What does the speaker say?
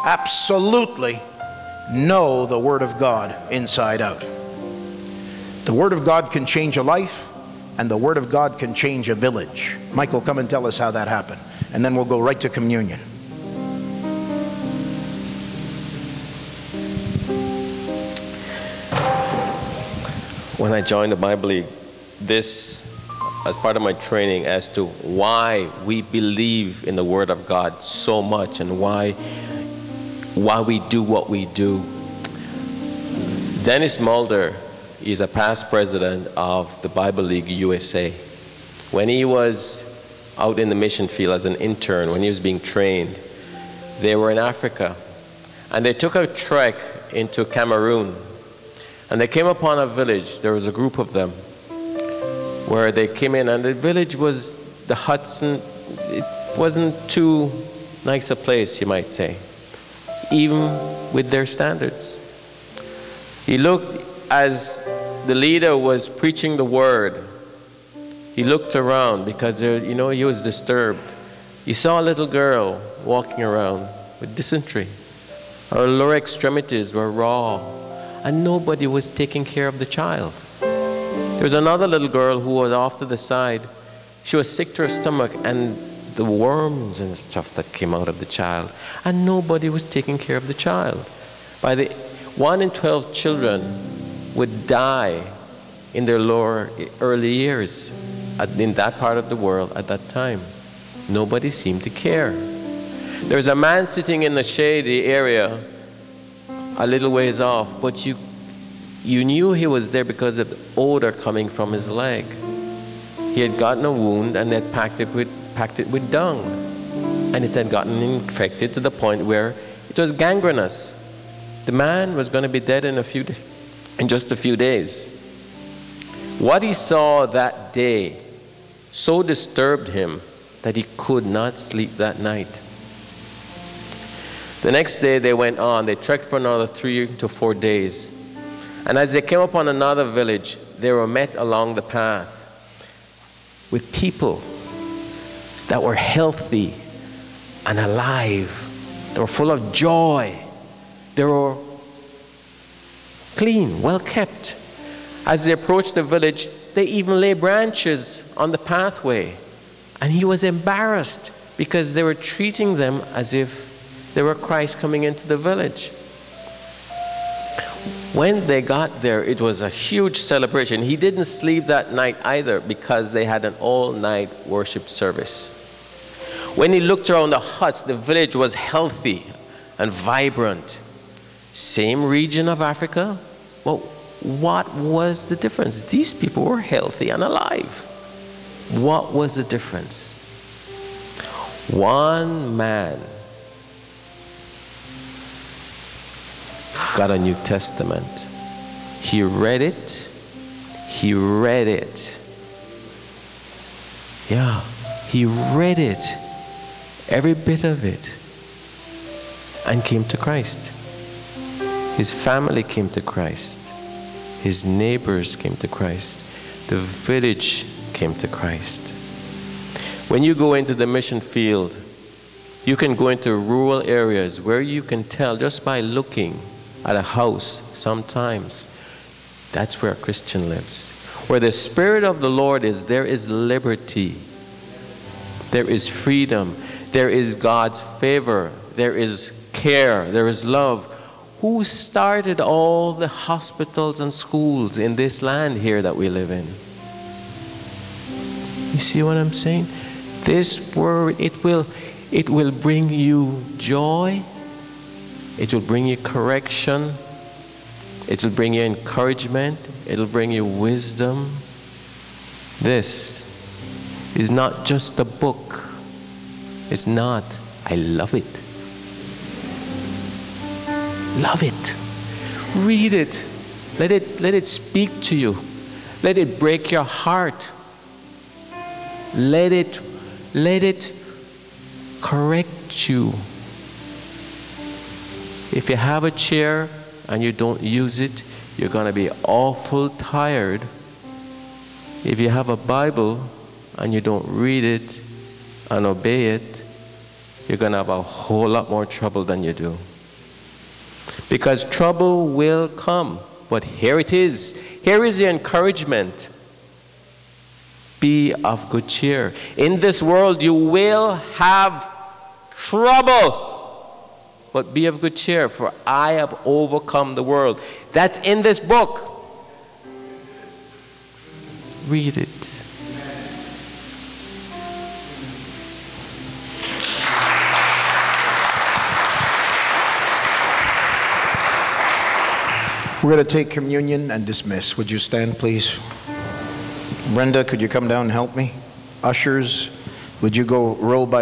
absolutely know the Word of God inside out. The Word of God can change a life, and the Word of God can change a village. Michael, come and tell us how that happened, and then we'll go right to communion. When I joined the Bible League, this, as part of my training as to why we believe in the Word of God so much and why we do what we do. Dennis Mulder is a past president of the Bible League USA. When he was out in the mission field as an intern, when he was being trained, they were in Africa, and they took a trek into Cameroon, and they came upon a village. There was a group of them where they came in, and the village was the Hudson. It wasn't too nice a place, you might say, even with their standards. He looked, as the leader was preaching the word, he looked around because he was disturbed. He saw a little girl walking around with dysentery. Her lower extremities were raw, and nobody was taking care of the child. There was another little girl who was off to the side. She was sick to her stomach, and the worms and stuff that came out of the child, and nobody was taking care of the child. 1 in 12 children would die in their early years in that part of the world at that time. Nobody seemed to care. There was a man sitting in the shady area a little ways off, but you knew he was there because of the odor coming from his leg. He had gotten a wound, and they had packed it with dung, and it had gotten infected to the point where it was gangrenous. The man was going to be dead in just a few days. What he saw that day so disturbed him that he could not sleep that night. The next day they went on. They trekked for another 3 to 4 days. And as they came upon another village, they were met along the path with people that were healthy and alive. They were full of joy. They were clean, well kept. As they approached the village, they even lay branches on the pathway. And he was embarrassed because they were treating them as if they were Christ coming into the village. When they got there, it was a huge celebration. He didn't sleep that night either because they had an all-night worship service. When he looked around the huts, the village was healthy and vibrant. Same region of Africa. Well, what was the difference? These people were healthy and alive. What was the difference? One man got a New Testament. He read it. He read it. Yeah, he read it. Every bit of it. And came to Christ. His family came to Christ. His neighbors came to Christ. The village came to Christ. When you go into the mission field, you can go into rural areas where you can tell just by looking at a house sometimes, that's where a Christian lives. Where the Spirit of the Lord is, there is liberty. There is freedom. There is God's favor. There is care. There is love. Who started all the hospitals and schools in this land here that we live in? You see what I'm saying? This word, it will bring you joy. It will bring you correction. It will bring you encouragement. It will bring you wisdom. This is not just a book. It's not. I love it. Love it. Read it. Let it speak to you. Let it break your heart. Let it correct you. If you have a chair and you don't use it, you're going to be awful tired. If you have a Bible and you don't read it and obey it, you're going to have a whole lot more trouble than you do. Because trouble will come. But here it is. Here is the encouragement. Be of good cheer. In this world you will have trouble. But be of good cheer, for I have overcome the world. That's in this book. Read it. We're going to take communion and dismiss. Would you stand, please? Brenda, could you come down and help me? Ushers, would you go row by